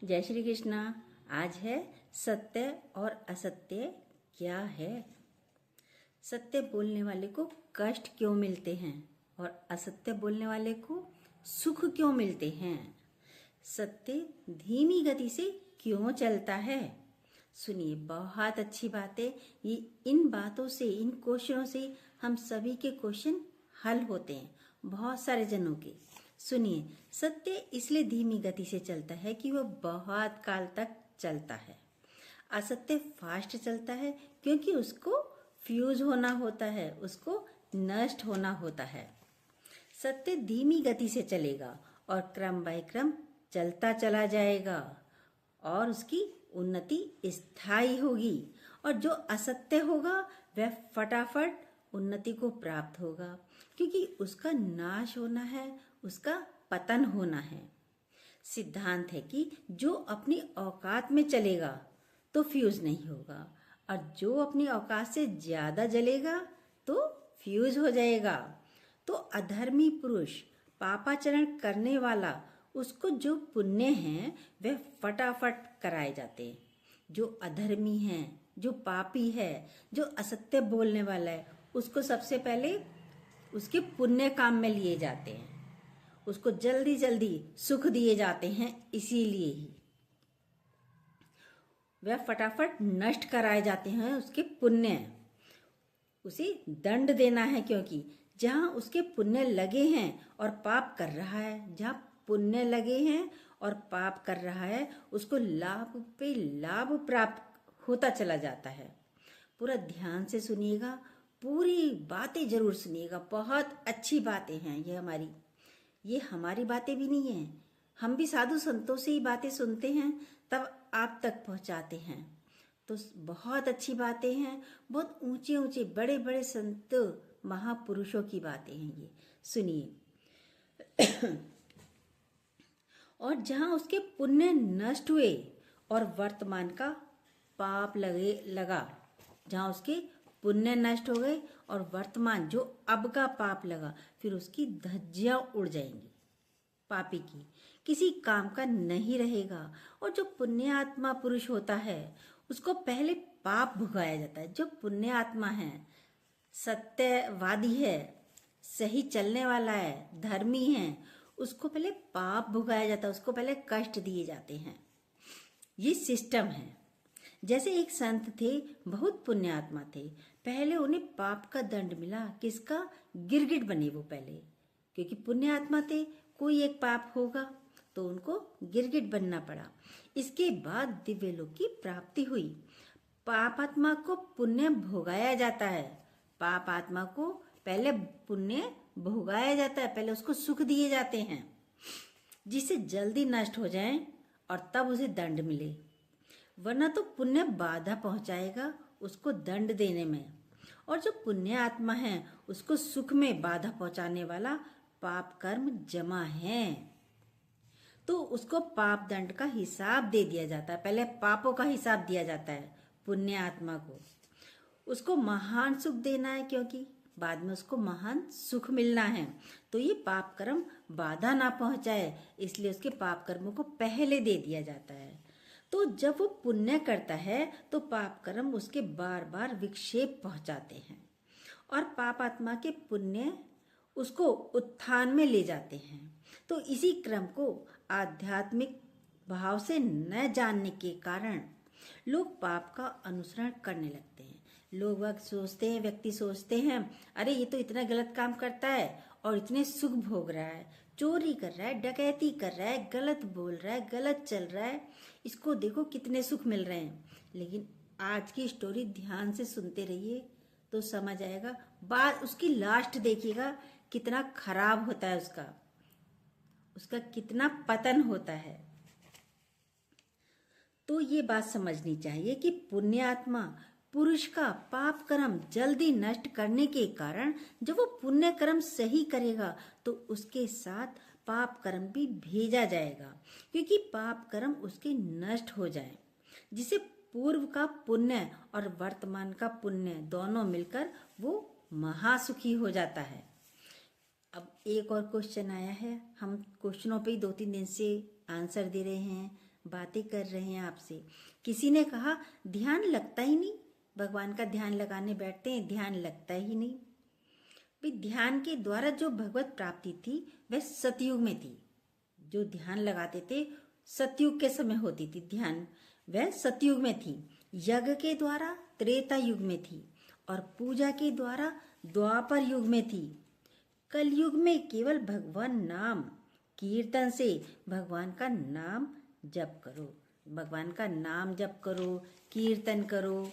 जय श्री कृष्णा। आज है सत्य और असत्य क्या है। सत्य बोलने वाले को कष्ट क्यों मिलते हैं और असत्य बोलने वाले को सुख क्यों मिलते हैं। सत्य धीमी गति से क्यों चलता है। सुनिए, बहुत अच्छी बात है ये। इन बातों से, इन क्वेश्चनों से हम सभी के क्वेश्चन हल होते हैं, बहुत सारे जनों के। सुनिए, सत्य इसलिए धीमी गति से चलता है कि वह बहुत काल तक चलता है। असत्य फास्ट चलता है क्योंकि उसको फ्यूज होना होता है, उसको नष्ट होना होता है। सत्य धीमी गति से चलेगा और क्रम बाय क्रम चलता चला जाएगा और उसकी उन्नति स्थायी होगी। और जो असत्य होगा वह फटाफट उन्नति को प्राप्त होगा क्योंकि उसका नाश होना है, उसका पतन होना है। सिद्धांत है कि जो अपनी औकात में चलेगा तो फ्यूज नहीं होगा और जो अपनी औकात से ज्यादा जलेगा तो फ्यूज हो जाएगा। तो अधर्मी पुरुष, पापाचरण करने वाला, उसको जो पुण्य है वह फटाफट कराए जाते हैं। जो अधर्मी है, जो पापी है, जो असत्य बोलने वाला है, उसको सबसे पहले उसके पुण्य काम में लिए जाते हैं, उसको जल्दी जल्दी सुख दिए जाते हैं। इसीलिए ही वह फटाफट नष्ट कराए जाते हैं। उसके पुण्य, उसे दंड देना है क्योंकि जहां उसके पुण्य लगे हैं और पाप कर रहा है, जहां पुण्य लगे हैं और पाप कर रहा है, उसको लाभ पे लाभ प्राप्त होता चला जाता है। पूरा ध्यान से सुनिएगा, पूरी बातें जरूर सुनिएगा। बहुत अच्छी बातें हैं ये हमारी बातें भी नहीं है। हम भी साधु संतों से ही बातें सुनते हैं, तब आप तक पहुंचाते हैं। तो बहुत अच्छी बातें हैं, बहुत ऊंचे ऊंचे बड़े बड़े संत महापुरुषों की बातें हैं ये। सुनिए, और जहां उसके पुण्य नष्ट हुए और वर्तमान का पाप लगा, जहां उसके पुण्य नष्ट हो गए और वर्तमान जो अब का पाप लगा, फिर उसकी धज्जियां उड़ जाएंगी। पापी की किसी काम का नहीं रहेगा। और जो पुण्य आत्मा पुरुष होता है उसको पहले पाप भुगाया जाता है। जो पुण्य आत्मा है, सत्यवादी है, सही चलने वाला है, धर्मी है, उसको पहले पाप भुगाया जाता है, उसको पहले कष्ट दिए जाते हैं। ये सिस्टम है। जैसे एक संत थे, बहुत पुण्य आत्मा थे, पहले उन्हें पाप का दंड मिला। किसका? गिरगिट बने वो पहले, क्योंकि पुण्य आत्मा थे, कोई एक पाप होगा तो उनको गिरगिट बनना पड़ा। इसके बाद दिव्य लोक की प्राप्ति हुई। पाप आत्मा को पुण्य भोगाया जाता है। पाप आत्मा को पहले पुण्य भोगाया जाता है, पहले उसको सुख दिए जाते हैं जिससे जल्दी नष्ट हो जाए और तब उसे दंड मिले। वरना तो पुण्य बाधा पहुंचाएगा उसको दंड देने में। और जो पुण्य आत्मा है उसको सुख में बाधा पहुंचाने वाला पाप कर्म जमा है, तो उसको पाप दंड का हिसाब दे दिया जाता है। पहले पापों का हिसाब दिया जाता है पुण्य आत्मा को। उसको महान सुख देना है क्योंकि बाद में उसको महान सुख मिलना है। तो ये पाप कर्म बाधा ना पहुंचाए, इसलिए उसके पाप कर्मों को पहले दे दिया जाता है। तो जब वो पुण्य करता है तो पाप कर्म उसके बार बार विक्षेप पहुंचाते हैं और पाप आत्मा के पुण्य उसको उत्थान में ले जाते हैं। तो इसी क्रम को आध्यात्मिक भाव से न जानने के कारण लोग पाप का अनुसरण करने लगते हैं। व्यक्ति सोचते हैं, अरे ये तो इतना गलत काम करता है और इतने सुख भोग रहा है, चोरी कर रहा है, डकैती कर रहा है, गलत बोल रहा है, गलत चल रहा है, इसको देखो कितने सुख मिल रहे हैं। लेकिन आज की स्टोरी ध्यान से सुनते रहिए तो समझ आएगा। बात उसकी लास्ट देखिएगा, कितना खराब होता है उसका कितना पतन होता है। तो ये बात समझनी चाहिए कि पुण्य आत्मा पुरुष का पाप कर्म जल्दी नष्ट करने के कारण जब वो पुण्य कर्म सही करेगा तो उसके साथ पाप कर्म भी भेजा जाएगा, क्योंकि पाप कर्म उसके नष्ट हो जाए, जिसे पूर्व का पुण्य और वर्तमान का पुण्य दोनों मिलकर वो महासुखी हो जाता है। अब एक और क्वेश्चन आया है, हम क्वेश्चनों पे ही 2-3 दिन से आंसर दे रहे हैं, बातें कर रहे हैं आपसे। किसी ने कहा ध्यान लगता ही नहीं, भगवान का ध्यान लगाने बैठते हैं, ध्यान लगता ही नहीं। भाई ध्यान के द्वारा जो भगवत प्राप्ति थी वह सतयुग में थी। जो ध्यान लगाते थे सतयुग के समय होती थी ध्यान, वह सतयुग में थी। यज्ञ के द्वारा त्रेता युग में थी और पूजा के द्वारा द्वापर युग में थी। कलयुग में केवल भगवान नाम कीर्तन से भगवान का नाम जप करो, भगवान का नाम जप करो, कीर्तन करो।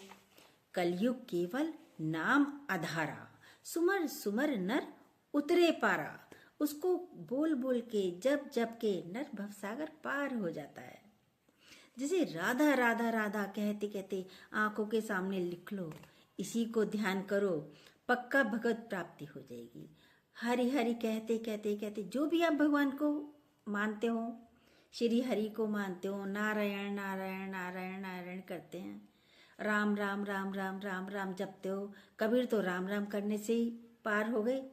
कलयुग केवल नाम आधारा, सुमर सुमर नर उतरे पारा। उसको बोल बोल के जप जप के नर भवसागर पार हो जाता है। जैसे राधा राधा राधा कहते कहते आंखों के सामने लिख लो, इसी को ध्यान करो, पक्का भगवत प्राप्ति हो जाएगी। हरि हरि कहते कहते कहते जो भी आप भगवान को मानते हो, श्री हरि को मानते हो, नारायण नारायण नारायण नारायण करते हैं, राम राम राम राम राम राम जपते हो। कबीर तो राम राम करने से ही पार हो गए,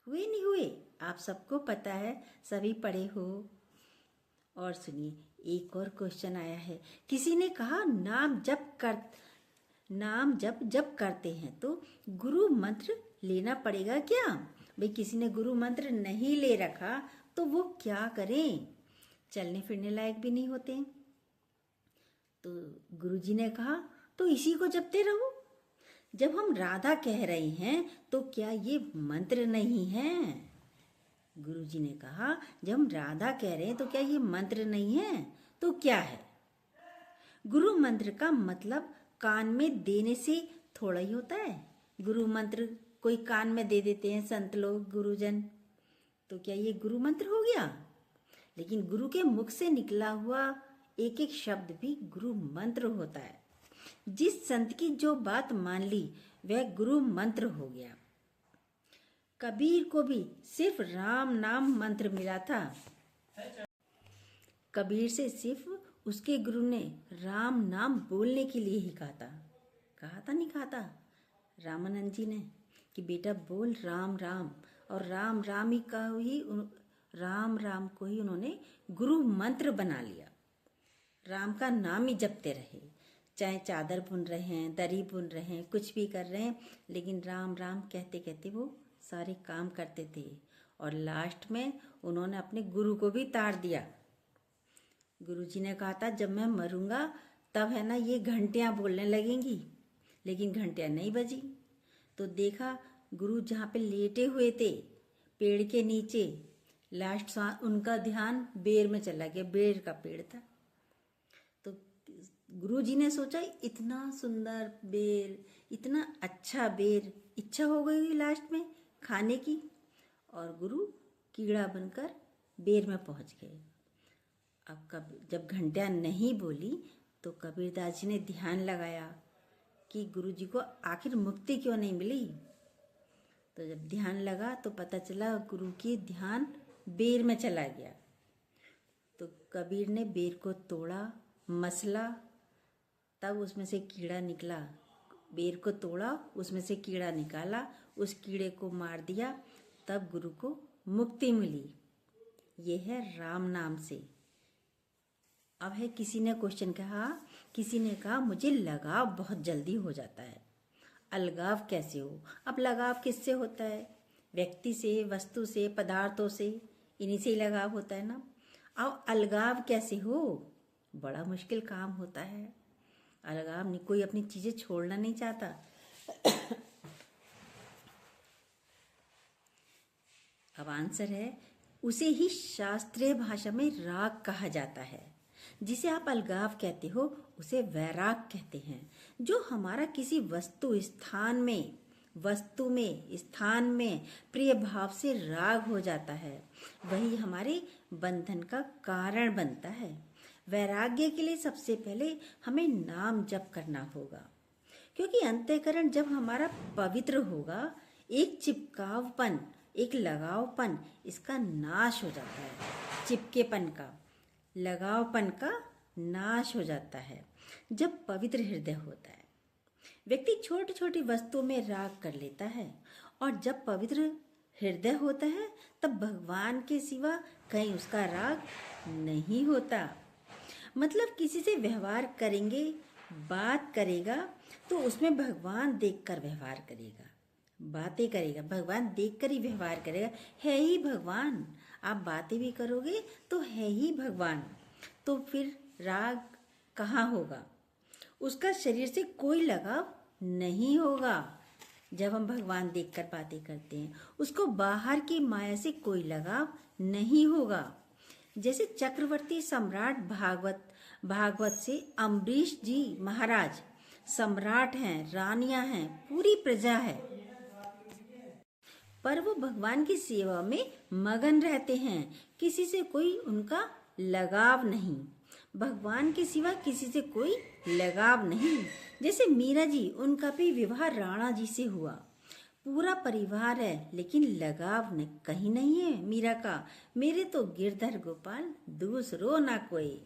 हुए नहीं हुए? आप सबको पता है, सभी पढ़े हो। और सुनिए, एक और क्वेश्चन आया है। किसी ने कहा नाम जब करते हैं तो गुरु मंत्र लेना पड़ेगा क्या? भाई किसी ने गुरु मंत्र नहीं ले रखा तो वो क्या करें? चलने फिरने लायक भी नहीं होते। तो गुरुजी ने कहा तो इसी को जपते रहो। जब हम राधा कह रहे हैं तो क्या ये मंत्र नहीं है? गुरुजी ने कहा जब हम राधा कह रहे हैं तो क्या ये मंत्र नहीं है? तो क्या है? गुरु मंत्र का मतलब कान में देने से थोड़ा ही होता है। गुरु मंत्र कोई कान में दे देते हैं संत लोग, गुरुजन, तो क्या ये गुरु मंत्र हो गया? लेकिन गुरु के मुख से निकला हुआ एक एक शब्द भी गुरु मंत्र होता है। जिस संत की जो बात मान ली वह गुरु मंत्र हो गया। कबीर को भी सिर्फ राम नाम मंत्र मिला था। कबीर से सिर्फ उसके गुरु ने राम नाम बोलने के लिए ही नहीं कहा था रामानंद जी ने कि बेटा बोल राम राम, और राम राम ही का ही राम राम को ही उन्होंने गुरु मंत्र बना लिया। राम का नाम ही जपते रहे, चाहे चादर बुन रहे हैं, दरी बुन रहे हैं, कुछ भी कर रहे हैं, लेकिन राम राम कहते कहते वो सारे काम करते थे। और लास्ट में उन्होंने अपने गुरु को भी तार दिया। गुरुजी ने कहा था जब मैं मरूंगा तब है ना ये घंटियां बोलने लगेंगी, लेकिन घंटियां नहीं बजी। तो देखा गुरु जहाँ पे लेटे हुए थे पेड़ के नीचे, लास्ट उनका ध्यान बेर में चला गया, बेर का पेड़ था। तो गुरुजी ने सोचा इतना सुंदर बेर, इतना अच्छा बेर, इच्छा हो गई लास्ट में खाने की, और गुरु कीड़ा बनकर बेर में पहुंच गए। अब जब घंटियां नहीं बोली तो कबीरदास जी ने ध्यान लगाया कि गुरुजी को आखिर मुक्ति क्यों नहीं मिली। तो जब ध्यान लगा तो पता चला गुरु की ध्यान बेर में चला गया। तो कबीर ने बेर को तोड़ा, मसला, तब उसमें से कीड़ा निकला। बेर को तोड़ा, उसमें से कीड़ा निकाला, उस कीड़े को मार दिया, तब गुरु को मुक्ति मिली। ये है राम नाम से। अब है किसी ने क्वेश्चन कहा, किसी ने कहा मुझे लगाव बहुत जल्दी हो जाता है, अलगाव कैसे हो? अब लगाव किससे होता है? व्यक्ति से, वस्तु से, पदार्थों से, इन्हीं से ही लगाव होता है ना। अब अलगाव कैसे हो? बड़ा मुश्किल काम होता है अलगाव। नहीं, कोई अपनी चीजें छोड़ना नहीं चाहता। अब आंसर है उसे ही शास्त्रीय भाषा में राग कहा जाता है। जिसे आप अलगाव कहते हो उसे वैराग कहते हैं। जो हमारा किसी वस्तु स्थान में प्रिय भाव से राग हो जाता है, वही हमारे बंधन का कारण बनता है। वैराग्य के लिए सबसे पहले हमें नाम जप करना होगा, क्योंकि अंतःकरण जब हमारा पवित्र होगा, एक चिपकावपन, एक लगावपन, इसका नाश हो जाता है। चिपकेपन का, लगावपन का नाश हो जाता है जब पवित्र हृदय होता है। व्यक्ति छोटी छोटी वस्तुओं में राग कर लेता है, और जब पवित्र हृदय होता है तब भगवान के सिवा कहीं उसका राग नहीं होता। मतलब किसी से व्यवहार करेंगे, बात करेगा तो उसमें भगवान देखकर व्यवहार करेगा, बातें करेगा, भगवान देखकर ही व्यवहार करेगा। है ही भगवान, आप बातें भी करोगे तो है ही भगवान, तो फिर राग कहाँ होगा? उसका शरीर से कोई लगाव नहीं होगा। जब हम भगवान देखकर बातें करते हैं, उसको बाहर की माया से कोई लगाव नहीं होगा। जैसे चक्रवर्ती सम्राट भागवत से अम्बरीश जी महाराज सम्राट हैं, रानियां हैं, पूरी प्रजा है, पर वो भगवान की सेवा में मगन रहते हैं। किसी से कोई उनका लगाव नहीं, भगवान के सिवा किसी से कोई लगाव नहीं। जैसे मीरा जी, उनका भी विवाह राणा जी से हुआ, पूरा परिवार है, लेकिन लगाव कहीं नहीं है मीरा का। मेरे तो गिरधर गोपाल दूसरो ना कोई,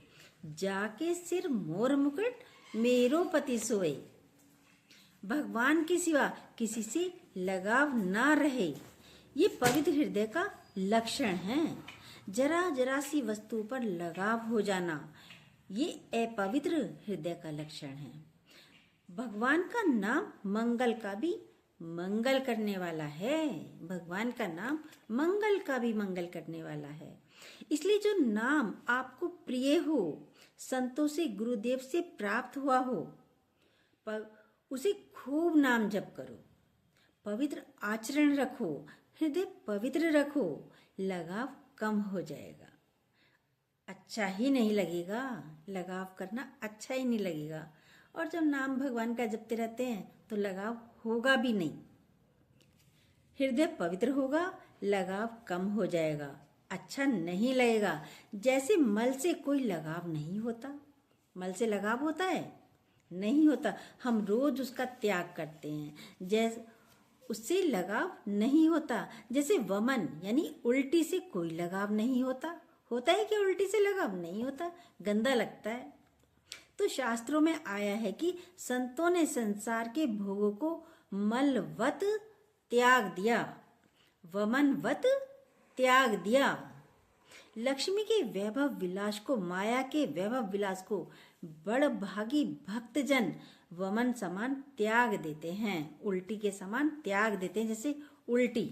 जाके सिर मोर मुकुट मेरो पति सोए। भगवान के सिवा किसी से लगाव ना रहे, ये पवित्र हृदय का लक्षण है। जरा जरा सी वस्तु पर लगाव हो जाना, ये अपवित्र हृदय का लक्षण है। भगवान का नाम मंगल का भी मंगल करने वाला है, भगवान का नाम मंगल का भी मंगल करने वाला है। इसलिए जो नाम आपको प्रिय हो, संतों से गुरुदेव से प्राप्त हुआ हो, उसे खूब नाम जप करो, पवित्र आचरण रखो, हृदय पवित्र रखो, लगाव कम हो जाएगा। अच्छा ही नहीं लगेगा, लगाव करना अच्छा ही नहीं लगेगा। और जब नाम भगवान का जपते रहते हैं तो लगाव होगा भी नहीं, हृदय पवित्र होगा, लगाव कम हो जाएगा, अच्छा नहीं लगेगा। जैसे मल से कोई लगाव नहीं होता, मल से लगाव होता है? नहीं होता। हम रोज उसका त्याग करते हैं, जैसे उससे लगाव नहीं होता। जैसे वमन यानी उल्टी से कोई लगाव नहीं होता। होता है कि उल्टी से लगाव नहीं होता, गंदा लगता है। तो शास्त्रों में आया है कि संतों ने संसार के भोगों को मलवत त्याग दिया, वमनवत त्याग दिया। लक्ष्मी के वैभव विलास को, माया के वैभव विलास को बड़भागी भक्तजन वमन समान त्याग देते हैं, उल्टी के समान त्याग देते हैं। जैसे उल्टी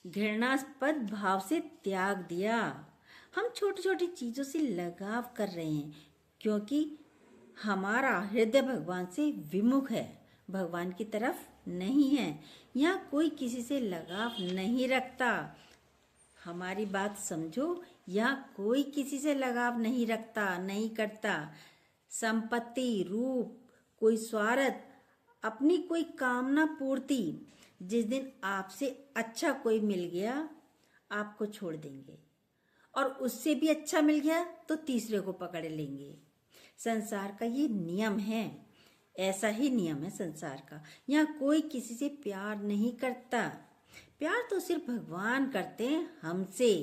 घृणास्पद भाव से त्याग दिया। हम छोटी छोटी चीजों से लगाव कर रहे हैं क्योंकि हमारा हृदय भगवान से विमुख है, भगवान की तरफ नहीं है। यहाँ कोई किसी से लगाव नहीं रखता, हमारी बात समझो। यहाँ कोई किसी से लगाव नहीं रखता, नहीं करता। संपत्ति, रूप, कोई स्वार्थ, अपनी कोई कामना पूर्ति, जिस दिन आपसे अच्छा कोई मिल गया आपको छोड़ देंगे, और उससे भी अच्छा मिल गया तो तीसरे को पकड़ लेंगे। संसार का ये नियम है, ऐसा ही नियम है संसार का। यहाँ कोई किसी से प्यार नहीं करता, प्यार तो सिर्फ भगवान करते हैं हमसे।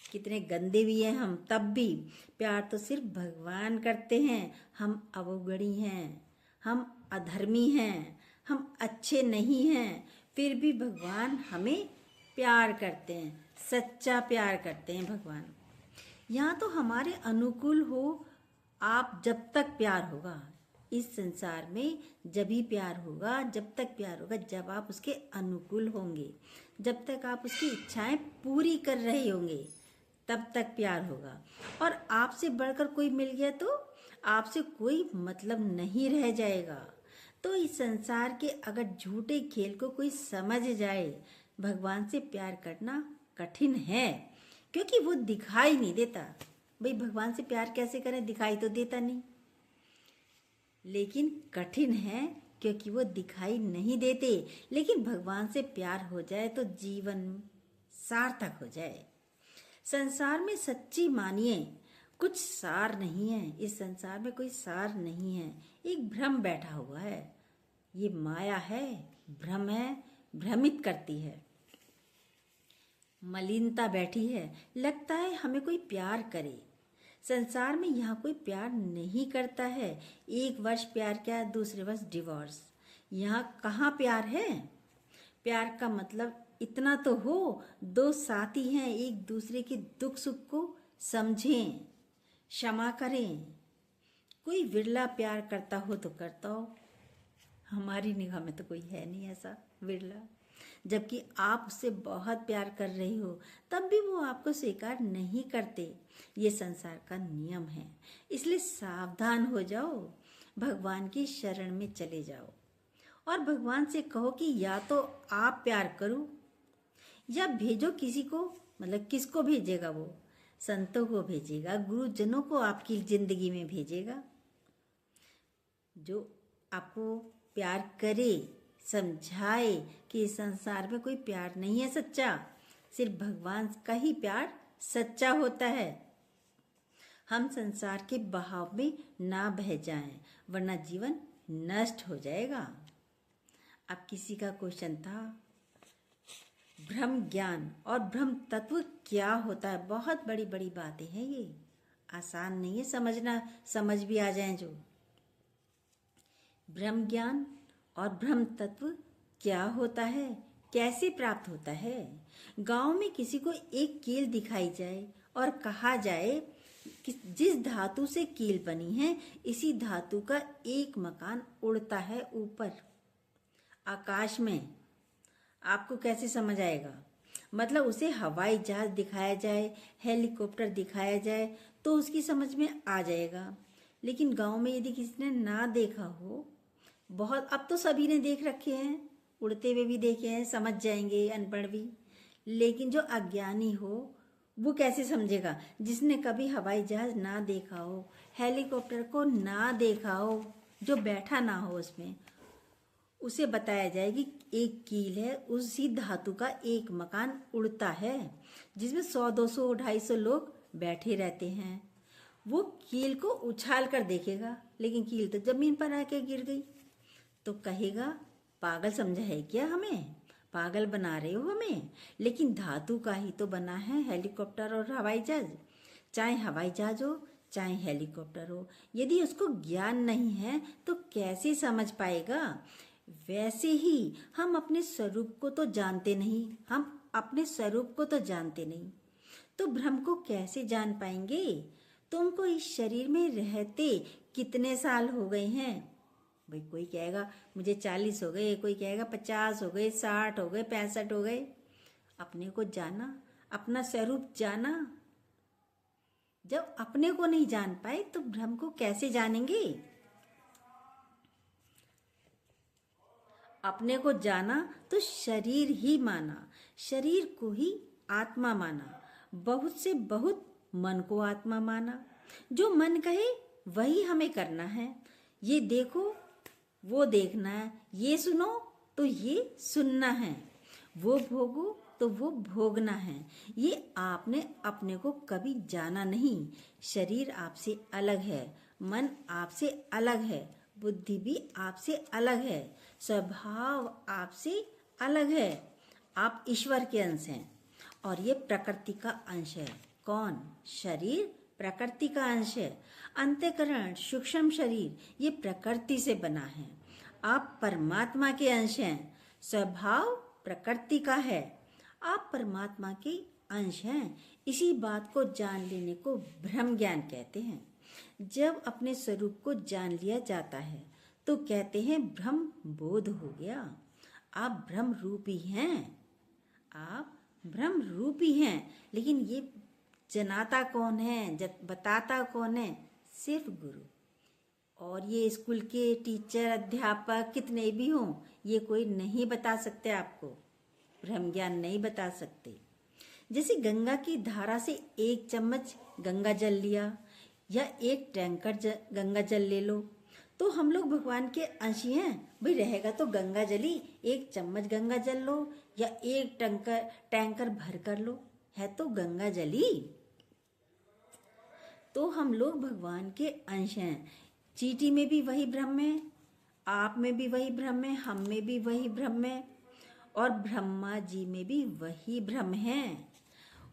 कितने गंदे भी हैं हम, तब भी प्यार तो सिर्फ भगवान करते हैं। हम अवगुणी हैं, हम अधर्मी हैं, हम अच्छे नहीं हैं, फिर भी भगवान हमें प्यार करते हैं, सच्चा प्यार करते हैं भगवान। यहाँ तो हमारे अनुकूल हो आप, जब तक प्यार होगा इस संसार में, जब ही प्यार होगा, जब तक प्यार होगा जब आप उसके अनुकूल होंगे, जब तक आप उसकी इच्छाएं पूरी कर रहे होंगे तब तक प्यार होगा। और आपसे बढ़कर कोई मिल गया तो आपसे कोई मतलब नहीं रह जाएगा। तो इस संसार के अगर झूठे खेल को कोई समझ जाए, भगवान से प्यार करना कठिन है क्योंकि वो दिखाई नहीं देता। भाई भगवान से प्यार कैसे करें, दिखाई तो देता नहीं, लेकिन कठिन है क्योंकि वो दिखाई नहीं देते। लेकिन भगवान से प्यार हो जाए तो जीवन सार्थक हो जाए। संसार में सच्ची मानिए कुछ सार नहीं है, इस संसार में कोई सार नहीं है। एक भ्रम बैठा हुआ है, ये माया है, भ्रम है, भ्रमित करती है। मलिनता बैठी है, लगता है हमें कोई प्यार करे। संसार में यहाँ कोई प्यार नहीं करता है। एक वर्ष प्यार किया, दूसरे वर्ष डिवोर्स। यहाँ कहाँ प्यार है? प्यार का मतलब इतना तो हो, दो साथी हैं, एक दूसरे के दुख सुख को समझें, क्षमा करें। कोई विरला प्यार करता हो तो करता हो, हमारी निगाह में तो कोई है नहीं ऐसा विरला। जबकि आप उससे बहुत प्यार कर रहे हो तब भी वो आपको स्वीकार नहीं करते। ये संसार का नियम है, इसलिए सावधान हो जाओ, भगवान की शरण में चले जाओ और भगवान से कहो कि या तो आप प्यार करो या भेजो किसी को। मतलब किसको भेजेगा वो? संतों को भेजेगा, गुरुजनों को आपकी जिंदगी में भेजेगा, जो आपको प्यार करे, समझाए कि इस संसार में कोई प्यार नहीं है सच्चा, सिर्फ भगवान का ही प्यार सच्चा होता है। हम संसार के बहाव में ना बह जाएं, वरना जीवन नष्ट हो जाएगा। अब किसी का क्वेश्चन था ब्रह्म ज्ञान और ब्रह्म तत्व क्या होता है। बहुत बड़ी बड़ी बातें हैं, ये आसान नहीं है समझना, समझ भी आ जाए जो। ब्रह्म ज्ञान और ब्रह्म तत्व क्या होता है, कैसे प्राप्त होता है। गांव में किसी को एक कील दिखाई जाए और कहा जाए कि जिस धातु से कील बनी है इसी धातु का एक मकान उड़ता है ऊपर आकाश में, आपको कैसे समझ आएगा? मतलब उसे हवाई जहाज दिखाया जाए, हेलीकॉप्टर दिखाया जाए तो उसकी समझ में आ जाएगा। लेकिन गांव में यदि किसी ने ना देखा हो, बहुत, अब तो सभी ने देख रखे हैं, उड़ते हुए भी देखे हैं, समझ जाएंगे अनपढ़ भी। लेकिन जो अज्ञानी हो वो कैसे समझेगा? जिसने कभी हवाई जहाज ना देखा हो, हेलीकॉप्टर को ना देखा हो, जो बैठा ना हो उसमें, उसे बताया जाए कि एक कील है, उसी धातु का एक मकान उड़ता है जिसमें 100, 200, 250 लोग बैठे रहते हैं। वो कील को उछाल कर देखेगा, लेकिन कील तो जमीन पर आके गिर गई, तो कहेगा पागल समझा है क्या हमें, पागल बना रहे हो हमें। लेकिन धातु का ही तो बना है हेलीकॉप्टर और हवाई जहाज, चाहे हवाई जहाज हो चाहे हेलीकॉप्टर हो। यदि उसको ज्ञान नहीं है तो कैसे समझ पाएगा? वैसे ही हम अपने स्वरूप को तो जानते नहीं, हम अपने स्वरूप को तो जानते नहीं, तो ब्रह्म को कैसे जान पाएंगे? तुमको इस शरीर में रहते कितने साल हो गए हैं? भाई कोई कहेगा मुझे 40 हो गए, कोई कहेगा 50 हो गए, 60 हो गए, 65 हो गए। अपने को जाना, अपना स्वरूप जाना। जब अपने को नहीं जान पाए तो ब्रह्म को कैसे जानेंगे? अपने को जाना तो शरीर ही माना, शरीर को ही आत्मा माना, बहुत से बहुत मन को आत्मा माना। जो मन कहे वही हमें करना है। ये देखो वो देखना है, ये सुनो तो ये सुनना है, वो भोगो तो वो भोगना है। ये आपने अपने को कभी जाना नहीं। शरीर आपसे अलग है, मन आपसे अलग है, बुद्धि भी आपसे अलग है, स्वभाव आपसे अलग है। आप ईश्वर के अंश हैं और ये प्रकृति का अंश है। कौन? शरीर प्रकृति का अंश है। अंतःकरण सूक्ष्म शरीर ये प्रकृति से बना है। आप परमात्मा के अंश हैं, स्वभाव प्रकृति का है, आप परमात्मा के अंश हैं। इसी बात को जान लेने को ब्रह्म ज्ञान कहते हैं। जब अपने स्वरूप को जान लिया जाता है तो कहते हैं ब्रह्म बोध हो गया। आप ब्रह्म रूपी हैं, आप ब्रह्म रूपी हैं। लेकिन ये जनाता कौन है, बताता कौन है? सिर्फ गुरु। और ये स्कूल के टीचर अध्यापक कितने भी हों, ये कोई नहीं बता सकते आपको, ब्रह्म ज्ञान नहीं बता सकते। जैसे गंगा की धारा से 1 चम्मच गंगा जल लिया या 1 टैंकर गंगा जल ले लो, तो हम लोग भगवान के अंश हैं। भाई रहेगा तो गंगा जली, 1 चम्मच गंगा जल लो या 1 टैंकर भर कर लो, है तो गंगा जली। तो हम लोग भगवान के अंश हैं। चींटी में भी वही ब्रह्म है, आप में भी वही ब्रह्म है, हम में भी वही ब्रह्म है, और ब्रह्मा जी में भी वही ब्रह्म है।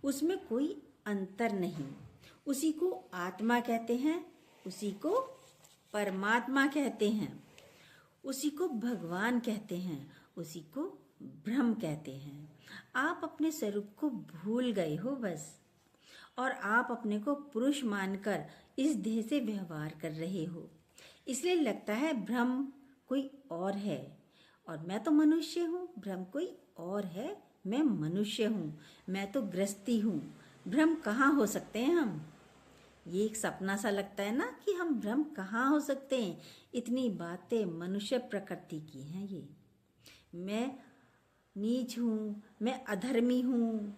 उसमें कोई अंतर नहीं। उसी को आत्मा कहते हैं, उसी को परमात्मा कहते हैं, उसी को भगवान कहते हैं, उसी को ब्रह्म कहते हैं। आप अपने स्वरूप को भूल गए हो बस, और आप अपने को पुरुष मानकर इस देह से व्यवहार कर रहे हो। इसलिए लगता है भ्रम कोई और है और मैं तो मनुष्य हूँ, भ्रम कोई और है, मैं मनुष्य हूँ, मैं तो गृहस्थी हूँ। भ्रम कहाँ हो सकते हैं हम? ये एक सपना सा लगता है ना कि हम भ्रम कहाँ हो सकते हैं। इतनी बातें मनुष्य प्रकृति की हैं। ये मैं नीच हूँ, मैं अधर्मी हूँ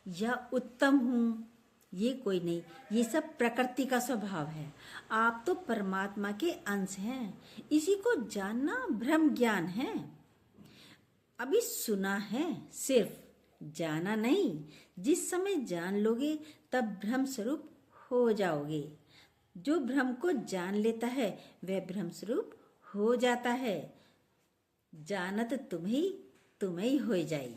या उत्तम हूँ, ये कोई नहीं, ये सब प्रकृति का स्वभाव है। आप तो परमात्मा के अंश हैं। इसी को जानना ब्रह्म ज्ञान है। अभी सुना है, सिर्फ जाना नहीं। जिस समय जान लोगे तब ब्रह्म स्वरूप हो जाओगे। जो ब्रह्म को जान लेता है वह ब्रह्म स्वरूप हो जाता है। जानत तुम्हें हो जाई।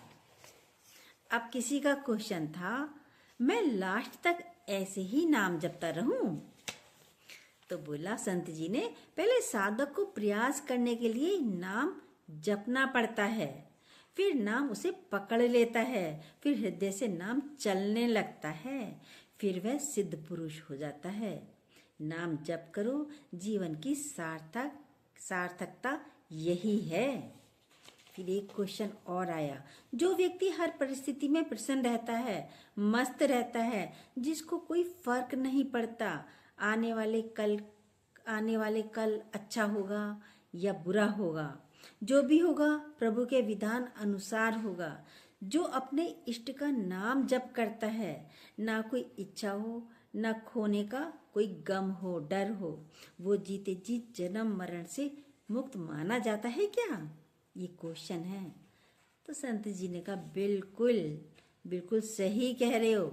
अब किसी का क्वेश्चन था, मैं लास्ट तक ऐसे ही नाम जपता रहूं? तो बोला संत जी ने, पहले साधक को प्रयास करने के लिए नाम जपना पड़ता है, फिर नाम उसे पकड़ लेता है, फिर हृदय से नाम चलने लगता है, फिर वह सिद्ध पुरुष हो जाता है। नाम जप करो, जीवन की सार्थकता यही है। फिर एक क्वेश्चन और आया, जो व्यक्ति हर परिस्थिति में प्रसन्न रहता है, मस्त रहता है, जिसको कोई फर्क नहीं पड़ता आने वाले कल अच्छा होगा या बुरा होगा, जो भी होगा प्रभु के विधान अनुसार होगा, जो अपने इष्ट का नाम जप करता है, ना कोई इच्छा हो, ना खोने का कोई गम हो, डर हो, वो जीते जी जन्म मरण से मुक्त माना जाता है क्या? ये क्वेश्चन है। तो संत जी ने कहा, बिल्कुल सही कह रहे हो।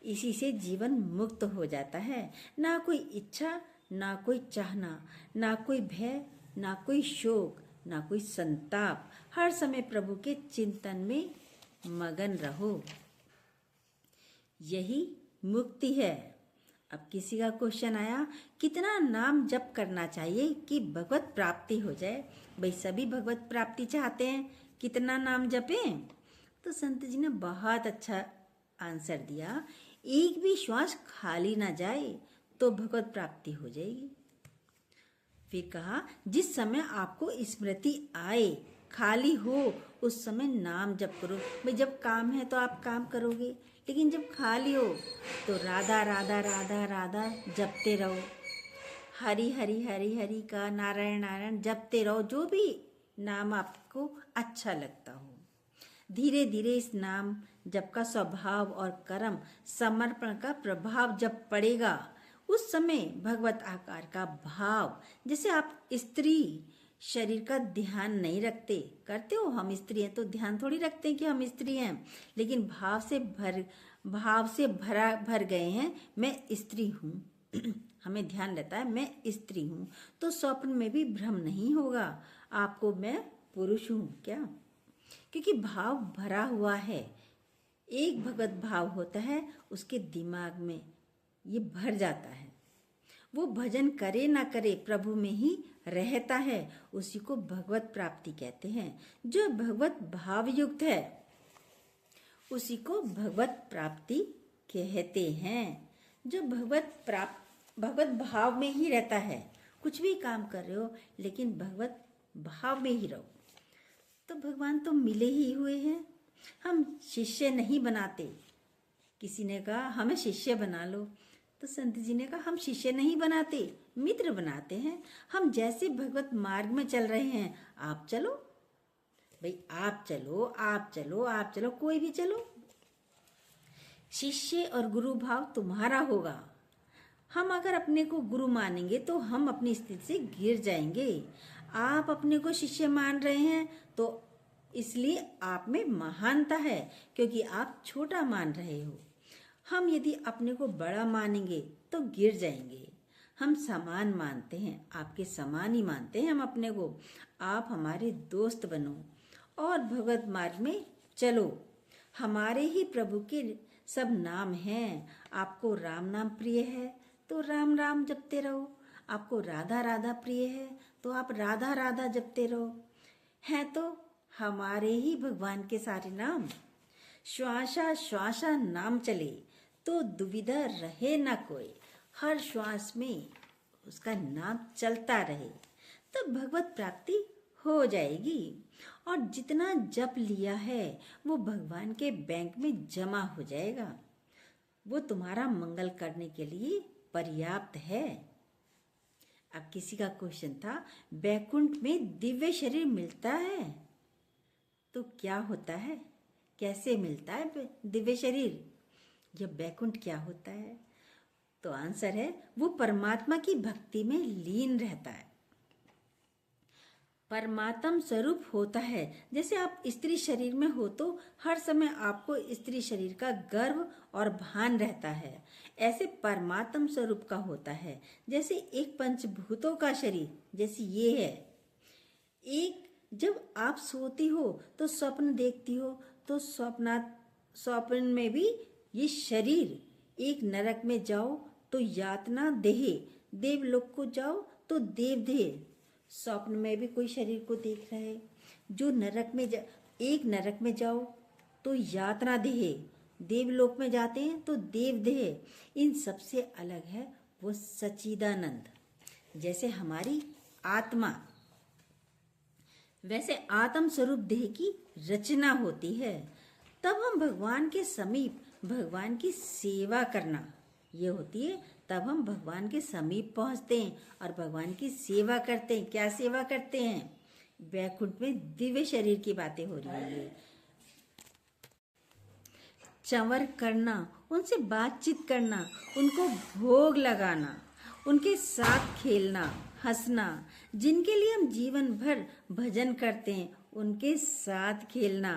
इसी से जीवन मुक्त हो जाता है। ना कोई इच्छा, ना कोई चाहना, ना कोई भय, ना कोई शोक, ना कोई संताप। हर समय प्रभु के चिंतन में मगन रहो, यही मुक्ति है। अब किसी का क्वेश्चन आया, कितना नाम जप करना चाहिए कि भगवत प्राप्ति हो जाए? भाई सभी भगवत प्राप्ति चाहते हैं, कितना नाम जपें? तो संत जी ने बहुत अच्छा आंसर दिया, एक भी श्वास खाली ना जाए तो भगवत प्राप्ति हो जाएगी। फिर कहा, जिस समय आपको स्मृति आए, खाली हो, उस समय नाम जप करो। भाई जब काम है तो आप काम करोगे, लेकिन जब खाली हो तो राधा राधा राधा राधा जपते रहो। हरि हरि हरि हरि का, नारायण नारायण जपते रहो, जो भी नाम आपको अच्छा लगता हो। धीरे धीरे इस नाम जप का स्वभाव और कर्म समर्पण का प्रभाव जब पड़ेगा, उस समय भगवत आकार का भाव, जैसे आप स्त्री शरीर का ध्यान नहीं रखते, करते हो, हम स्त्री हैं तो ध्यान थोड़ी रखते हैं कि हम स्त्री हैं, लेकिन भाव से भर गए हैं, मैं स्त्री हूँ। हमें ध्यान रहता है मैं स्त्री हूँ, तो स्वप्न में भी भ्रम नहीं होगा आपको मैं पुरुष हूँ क्या, क्योंकि भाव भरा हुआ है। एक भगवत भाव होता है, उसके दिमाग में ये भर जाता है। वो भजन करे ना करे प्रभु में ही रहता है, उसी को भगवत प्राप्ति कहते हैं। जो भगवत भाव युक्त है उसी को भगवत प्राप्ति कहते हैं। जो भगवत भाव में ही रहता है, कुछ भी काम कर रहे हो लेकिन भगवत भाव में ही रहो, तो भगवान तो मिले ही हुए हैं। हम शिष्य नहीं बनाते। किसी ने कहा हमें शिष्य बना लो, तो संत जी ने कहा हम शिष्य नहीं बनाते, मित्र बनाते हैं। हम जैसे भगवत मार्ग में चल रहे हैं, आप चलो भाई, आप चलो, कोई भी चलो। शिष्य और गुरु भाव तुम्हारा होगा। हम अगर अपने को गुरु मानेंगे तो हम अपनी स्थिति से गिर जाएंगे। आप अपने को शिष्य मान रहे हैं तो इसलिए आप में महानता है, क्योंकि आप छोटा मान रहे हो। हम यदि अपने को बड़ा मानेंगे तो गिर जाएंगे। हम समान मानते हैं, आपके समान ही मानते हैं हम अपने को। आप हमारे दोस्त बनो और भगवत मार्ग में चलो। हमारे ही प्रभु के सब नाम हैं। आपको राम नाम प्रिय है तो राम राम जपते रहो, आपको राधा राधा प्रिय है तो आप राधा राधा जपते रहो। हैं तो हमारे ही भगवान के सारे नाम। श्वासा श्वासा नाम चले तो दुविधा रहे ना कोई, हर श्वास में उसका नाम चलता रहे, तब भगवत प्राप्ति हो जाएगी। और जितना जप लिया है वो भगवान के बैंक में जमा हो जाएगा। वो तुम्हारा मंगल करने के लिए पर्याप्त है। अब किसी का क्वेश्चन था, बैकुंठ में दिव्य शरीर मिलता है तो क्या होता है, कैसे मिलता है दिव्य शरीर, यह बैकुंठ क्या होता है? तो आंसर है, वो परमात्मा की भक्ति में लीन रहता है, परमात्म स्वरूप होता है। जैसे आप स्त्री शरीर में हो तो हर समय आपको स्त्री शरीर का गर्व और भान रहता है, ऐसे परमात्म स्वरूप का होता है। जैसे एक पंचभूतों का शरीर जैसे ये है, एक जब आप सोती हो तो स्वप्न देखती हो, तो स्वप्न में भी ये शरीर, एक नरक में जाओ तो यातना देह, देवलोक को जाओ तो देव देह, स्वप्न में भी कोई शरीर को देख रहा है। जो नरक में एक नरक में जाओ तो यातना देह, देवलोक में जाते हैं तो देव देह। इन सबसे अलग है वो सच्चिदानंद। जैसे हमारी आत्मा, वैसे आत्म स्वरूप देह की रचना होती है। तब हम भगवान के समीप भगवान की सेवा करना ये होती है, तब हम भगवान के समीप पहुंचते हैं और भगवान की सेवा करते हैं। क्या सेवा करते हैं? वैकुंठ में दिव्य शरीर की बातें हो रही है। चंवर करना, उनसे बातचीत करना, उनको भोग लगाना, उनके साथ खेलना, हंसना, जिनके लिए हम जीवन भर भजन करते हैं उनके साथ खेलना।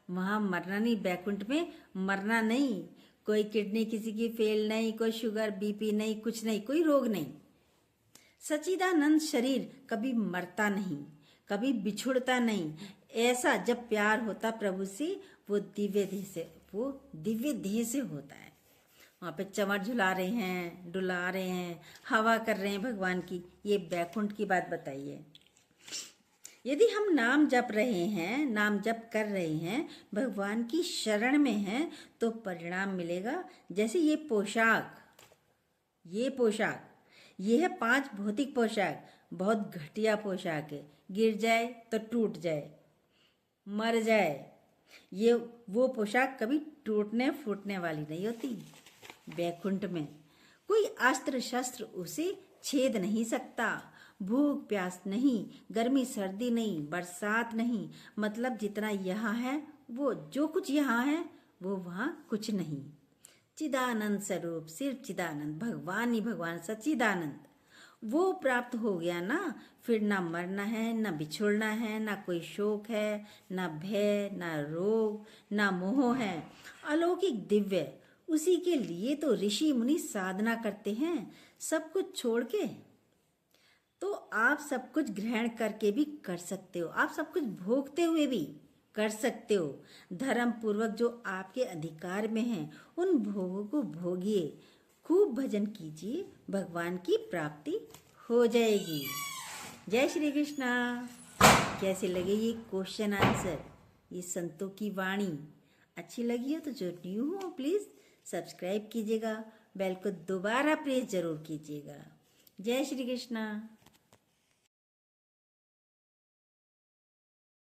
वहाँ मरना नहीं, बैकुंठ में मरना नहीं, कोई किडनी किसी की फेल नहीं, कोई शुगर बीपी नहीं, कुछ नहीं, कोई रोग नहीं। सच्चिदानंद शरीर कभी मरता नहीं, कभी बिछुड़ता नहीं। ऐसा जब प्यार होता प्रभु से, वो दिव्य देह से होता है। वहाँ पे चंवर झुला रहे हैं, डुला रहे हैं, हवा कर रहे हैं भगवान की, ये बैकुंठ की बात बताइए। यदि हम नाम जप रहे हैं, नाम जप कर रहे हैं, भगवान की शरण में हैं, तो परिणाम मिलेगा। जैसे ये पोशाक, ये है 5 भौतिक पोशाक, बहुत घटिया पोशाक है, गिर जाए तो टूट जाए, मर जाए, ये वो पोशाक कभी टूटने फूटने वाली नहीं होती। बैकुंठ में कोई अस्त्र शस्त्र उसे छेद नहीं सकता, भूख प्यास नहीं, गर्मी सर्दी नहीं, बरसात नहीं, मतलब जितना यहाँ है वो, जो कुछ यहाँ है वो वहाँ कुछ नहीं। चिदानंद स्वरूप, सिर्फ चिदानंद, भगवान ही भगवान, सच्चिदानंद, वो प्राप्त हो गया ना, फिर ना मरना है, ना बिछुड़ना है, ना कोई शोक है, ना भय, ना रोग, ना मोह है। अलौकिक दिव्य, उसी के लिए तो ऋषि मुनि साधना करते हैं, सब कुछ छोड़ के। तो आप सब कुछ ग्रहण करके भी कर सकते हो, आप सब कुछ भोगते हुए भी कर सकते हो। धर्म पूर्वक जो आपके अधिकार में है उन भोगों को भोगिए, खूब भजन कीजिए, भगवान की प्राप्ति हो जाएगी। जय श्री कृष्णा। कैसे लगे ये क्वेश्चन आंसर, ये संतों की वाणी? अच्छी लगी हो तो जो न्यू हो प्लीज सब्सक्राइब कीजिएगा, बेल को दोबारा प्रेस जरूर कीजिएगा। जय श्री कृष्णा।